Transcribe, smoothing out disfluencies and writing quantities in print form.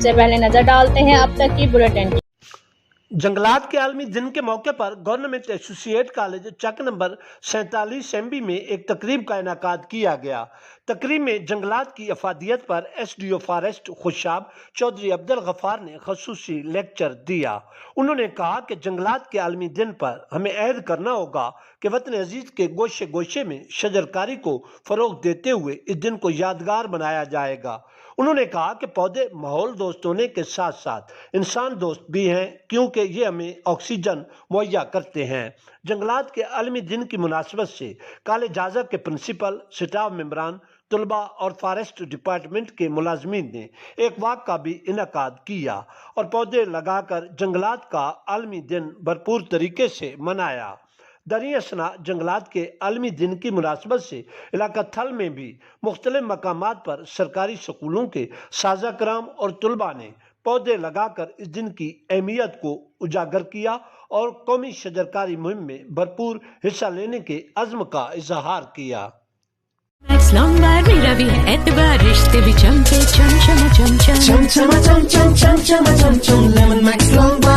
سے پہلے نظر ڈالتے ہیں اب تک کی بلیٹن کی۔ جنگلات کے عالمی دن کے موقع پر گورنمنٹ ایسوسیٹ کالج چک نمبر 47 MB میں ایک تقریب کا انعقاد کیا گیا۔ تقریب میں جنگلات کی افادیت پر SDO فارسٹ خوشاب چودھری عبدالغفار نے خصوصی لیکچر دیا۔ انہوں نے کہا کہ جنگلات کے عالمی دن پر ہمیں عہد کرنا ہوگا کہ وطن عزیز کے گوشے گوشے میں شجرکاری کو فروغ دیتے ہوئے اس دن کو یادگار بنایا جائے گا۔ انہوں نے کہا کہ پودے ماحول دوست ہونے کے ساتھ ساتھ انسان دوست بھی ہیں کیونکہ یہ ہمیں آکسیجن مہیا کرتے ہیں۔ جنگلات کے عالمی دن کی مناسبت سے کالج آزاد کے پرنسپل، سٹاف ممبران، طلباء اور فارسٹ ڈپارٹمنٹ کے ملازمین نے ایک واک کا بھی انعقاد کیا اور پودے لگا کر جنگلات کا عالمی دن بھرپور طریقے سے منایا۔ دریں اثنا جنگلات کے عالمی دن کی مناسبت سے علاقہ تھل میں بھی مختلف مقامات پر سرکاری سکولوں کے اساتذہ کرام اور طلباء نے پودے لگا کر اس دن کی اہمیت کو اجاگر کیا اور قومی شجرکاری مہم میں بھرپور حصہ لینے کے عزم کا اظہار کیا۔ میکس لانگبار میرا بھی ہے اعتبار، رشتے بھی چمکے چم چم چم چم چم چم چم چم چم چم چم لیمن میکس لانگبار